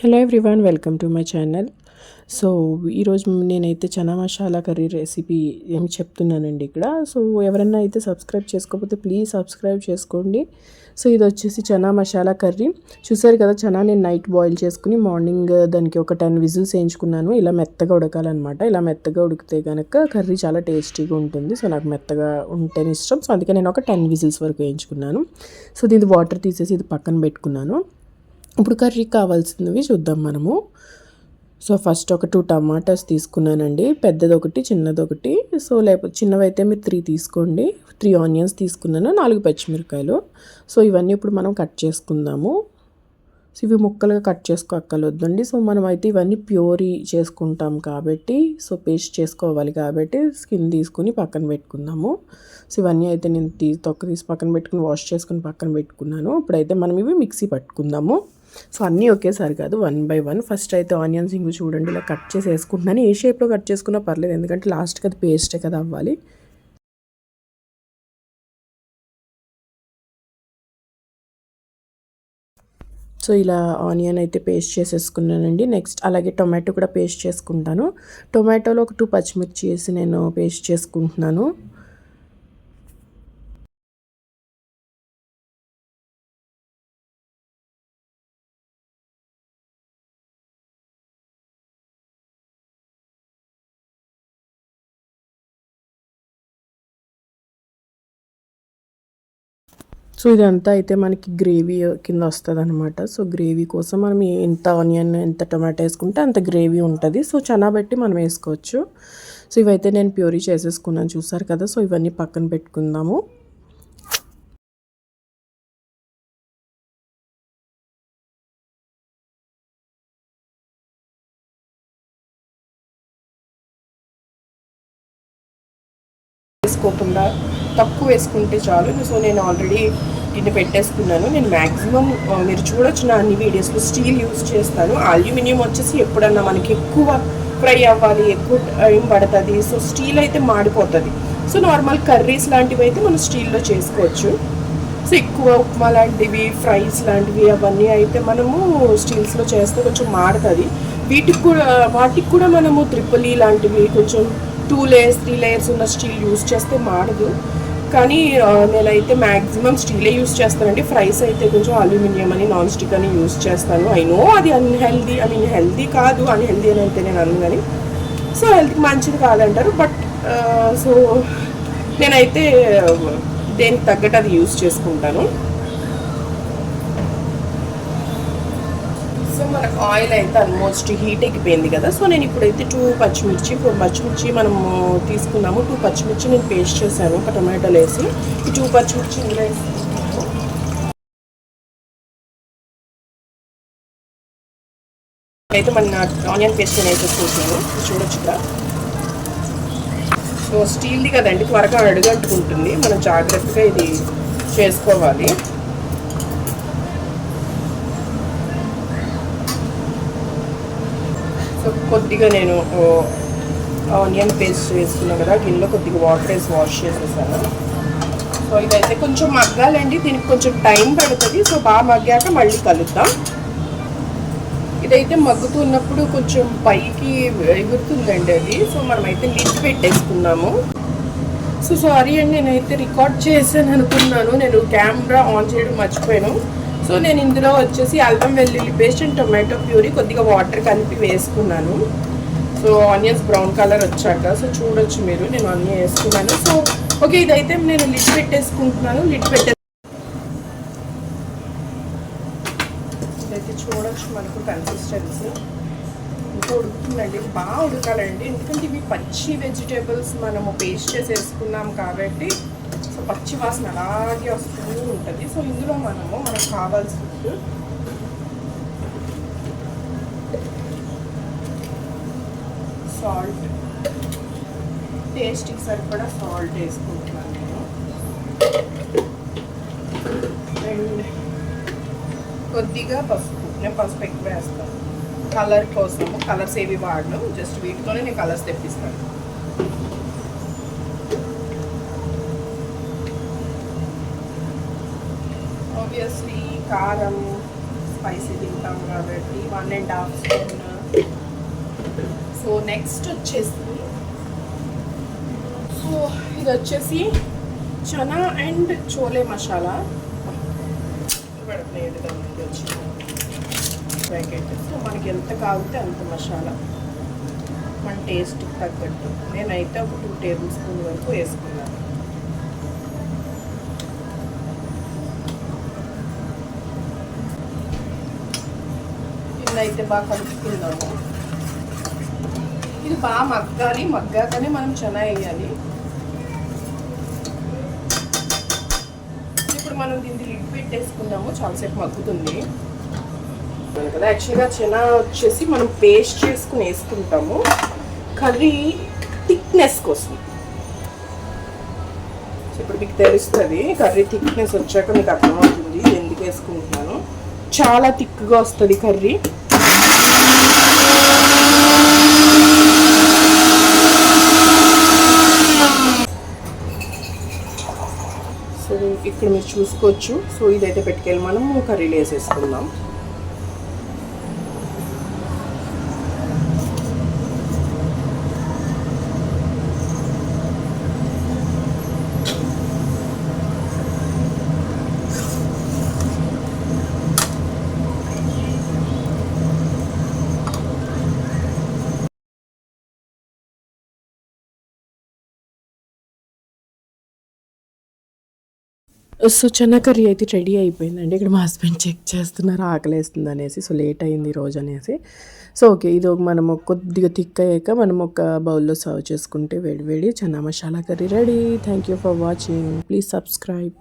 Hello everyone, welcome to my channel. So ఈరోజు నేనైతే chana masala curry recipe ఏమి చెప్తున్నానండి ఇక్కడ. సో ఎవరైనా అయితే సబ్స్క్రైబ్ చేసుకోకపోతే ప్లీజ్ సబ్స్క్రైబ్ చేసుకోండి. సో ఇది వచ్చేసి చనా మసాలా కర్రీ. చూసారు కదా, చనా నేను నైట్ బాయిల్ చేసుకుని మార్నింగ్ దానికి ఒక 10 విజిల్స్ వేయించుకున్నాను. ఇలా మెత్తగా ఉడకాలన్నమాట. ఇలా మెత్తగా ఉడికితే కనుక కర్రీ చాలా టేస్టీగా ఉంటుంది. సో నాకు మెత్తగా ఉంటేనే ఇష్టం. సో అందుకే నేను ఒక 10 విజిల్స్ వరకు వేయించుకున్నాను. సో దీని వాటర్ తీసేసి ఇది పక్కన పెట్టుకున్నాను. ఇప్పుడు కర్రీకి కావాల్సినవి చూద్దాం మనము. సో ఫస్ట్ ఒక 2 టమాటాస్ తీసుకున్నానండి, పెద్దదొకటి చిన్నదొకటి. సో లేకపోతే చిన్నవైతే మీరు 3 తీసుకోండి. 3 ఆనియన్స్ తీసుకున్నాను, 4 పచ్చిమిరకాయలు. సో ఇవన్నీ ఇప్పుడు మనం కట్ చేసుకుందాము. సో ఇవి ముక్కలుగా కట్ చేసుకోక్కర్లేదండి. సో మనం అయితే ఇవన్నీ ప్యూరీ చేసుకుంటాం కాబట్టి, సో పేస్ట్ చేసుకోవాలి కాబట్టి స్కిన్ తీసుకుని పక్కన పెట్టుకుందాము. సో ఇవన్నీ అయితే నేను తొక్క తీసి పక్కన పెట్టుకుని వాష్ చేసుకుని పక్కన పెట్టుకున్నాను. ఇప్పుడైతే మనం ఇవి మిక్సీ పట్టుకుందాము. సో అన్నీ ఒకేసారి కాదు, 1 బై 1. ఫస్ట్ అయితే ఆనియన్స్ ఇంగు చూడండి ఇలా కట్ చేసి వేసుకుంటున్నాను. ఏ షేప్లో కట్ చేసుకున్నా పర్లేదు, ఎందుకంటే లాస్ట్కి అది పేస్టే కదా అవ్వాలి. సో ఇలా ఆనియన్ అయితే పేస్ట్ చేసేసుకున్నానండి. నెక్స్ట్ అలాగే టొమాటో కూడా పేస్ట్ చేసుకుంటాను. టొమాటోలో ఒక 2 పచ్చిమిర్చి వేసి నేను పేస్ట్ చేసుకుంటున్నాను. సో ఇదంతా అయితే మనకి గ్రేవీ కింద వస్తుంది అనమాట. సో గ్రేవీ కోసం మనం ఎంత ఆనియన్ ఎంత టొమాటో వేసుకుంటే అంత గ్రేవీ ఉంటుంది. సో చనా బట్టి మనం వేసుకోవచ్చు. సో ఇవైతే నేను ప్యూరీ చేసేసుకున్నాను, చూసారు కదా. సో ఇవన్నీ పక్కన పెట్టుకుందాము. వేసుకోకుండా తక్కువ వేసుకుంటే చాలు. సో నేను ఆల్రెడీ దీన్ని పెట్టేసుకున్నాను. నేను మ్యాక్సిమం మీరు చూడొచ్చు నా అన్ని వీడియోస్లో స్టీల్ యూజ్ చేస్తాను. అల్యూమినియం వచ్చేసి ఎప్పుడన్నా మనకి ఎక్కువ ఫ్రై అవ్వాలి, ఎక్కువ టైం పడుతుంది. సో స్టీల్ అయితే మాడిపోతుంది. సో నార్మల్ కర్రీస్ లాంటివి అయితే మనం స్టీల్లో చేసుకోవచ్చు. సో ఎక్కువ ఉప్మా లాంటివి, ఫ్రైస్ లాంటివి అవన్నీ అయితే మనము స్టీల్స్లో చేస్తే కొంచెం మాడుతుంది. వాటికి కూడా మనము ట్రిపుల్ లాంటివి కొంచెం 2 లేయర్స్ 3 లేయర్స్ ఉన్న స్టీల్ యూజ్ చేస్తే మాడదు. కానీ నేనైతే మ్యాక్సిమం స్టీలే యూజ్ చేస్తానండి. ఫ్రైస్ అయితే కొంచెం అల్యూమినియం అని, నాన్ స్టిక్ అని యూజ్ చేస్తాను. ఐ నో అది అన్హెల్దీ, హెల్దీ కాదు, అన్హెల్దీ అని అయితే నేను అను. కానీ సో హెల్త్కి మంచిది కాదంటారు. బట్ సో నేనైతే దేనికి తగ్గట్టు అది యూజ్ చేసుకుంటాను. సో మనకు ఆయిల్ అయితే ఆల్మోస్ట్ హీట్ ఎక్కిపోయింది కదా. సో నేను ఇప్పుడైతే 2 పచ్చిమిర్చి మనము తీసుకున్నాము. 2 పచ్చిమిర్చి నేను పేస్ట్ చేశాను ఒక టొమాటోలు వేసి. ఈ 2 పచ్చిమిర్చి ఇందులో వేసుకుంటున్నాను. అయితే మన ఆనియన్ పేస్ట్ నేను వేసేసుకుంటున్నాను, చూడొచ్చు కదా. సో స్టీల్ది కదండి, త్వరగా అడుగంటుకుంటుంది. మనం జాగ్రత్తగా ఇది చేసుకోవాలి. సో కొద్దిగా నేను ఆనియన్ పేస్ట్ వేసుకున్నాను కదా, గిన్నెలో కొద్దిగా వాటర్ వేసి వాష్ చేసేసాను. సో ఇదైతే కొంచెం మగ్గాలండి, దీనికి కొంచెం టైం పడుతుంది. సో బాగా మగ్గాక మళ్ళీ కలుద్దాం. ఇదైతే మగ్గుతున్నప్పుడు కొంచెం పైకి ఎగురుతుందండి అది. సో మనమైతే లిడ్ పెట్టేసుకున్నాము. సో సారీ అండి, నేనైతే రికార్డ్ చేశాను అనుకున్నాను, నేను కెమెరా ఆన్ చేయడం మర్చిపోయాను. సో నేను ఇందులో వచ్చేసి అల్లం వెల్లుల్లి పేస్ట్ అండ్ టొమాటో ప్యూరీ కొద్దిగా వాటర్ కలిపి వేసుకున్నాను. సో ఆనియన్స్ బ్రౌన్ కలర్ వచ్చాక సో చూడొచ్చు మీరు, నేను అన్నీ వేసుకున్నాను. సో ఓకే, ఇదైతే నేను లిడ్ పెట్టేసుకుంటున్నాను. ఇదైతే చూడొచ్చు మనకు కన్సిస్టెన్సీ ఇంకా ఉడుకుతుందండి. బాగా ఉడకాలండి, ఎందుకంటే ఇవి పచ్చి వెజిటేబుల్స్ మనము పేస్ట్ చేసి వేసుకున్నాం కాబట్టి సో పచ్చి వాసన అలాగే వస్తూ ఉంటుంది. సో ఇందులో మనకు కావాల్సిన సాల్ట్, టేస్ట్కి సరిపడా సాల్ట్ వేసుకుంటున్నాను నేను. అండ్ కొద్దిగా పసుపు, నేను పసుపు ఎక్కువ వేస్తాను కలర్ కోసము. కలర్స్ ఏవి వాడను, జస్ట్ వీటితోనే నేను కలర్స్ తెప్పిస్తాను. ఆబ్వియస్లీ కారం, స్పైసీ తింటాం కాబట్టి 1.5 స్పూన్. సో నెక్స్ట్ వచ్చేసి సో ఇది వచ్చేసి చనా అండ్ చోలే మసాలా పడుతున్నాయి వచ్చి ప్యాకెట్. సో మనకి ఎంత కాగితే అంత మసాలా మన టేస్ట్కి తగ్గట్టు నేనైతే ఒక 2 టేబుల్ స్పూన్ వరకు వేసుకున్నాను. ఇదైతే బాగా కలుపుకుందాము. ఇది బాగా మగ్గాలి, మగ్గాకనే మనం చనా వేయాలి. ఇప్పుడు మనం దీన్ని లిడ్ పెట్టేసుకుందాము, చాలాసేపు మగ్గుతుంది కదా. యాక్చువల్గా చనా వచ్చేసి మనం పేస్ట్ చేసుకుని వేసుకుంటాము కర్రీ థిక్నెస్ కోసం. ఇప్పుడు మీకు తెలుస్తుంది కర్రీ థిక్నెస్ వచ్చాక మీకు అర్థమవుతుంది ఎందుకు వేసుకుంటున్నాను. చాలా థిక్గా వస్తుంది కర్రీ. సో ఇక్కడ మీరు చూసుకోవచ్చు. సో ఇదైతే పెట్టుకెళ్ళి మనం కర్రీలో వేసేసుకుందాం. సో చెన్న కర్రీ అయితే రెడీ అయిపోయిందండి. ఇక్కడ మా హస్బెండ్ చెక్ చేస్తున్నారు ఆకలేస్తుంది అనేసి. సో లేట్ అయింది ఈరోజు అనేసి. సో ఓకే, ఇది మనము కొద్దిగా థిక్ అయ్యాక మనం ఒక బౌల్లో సర్వ్ చేసుకుంటే వేడి వేడి chana masala curry ready. Thank you for watching. Please subscribe.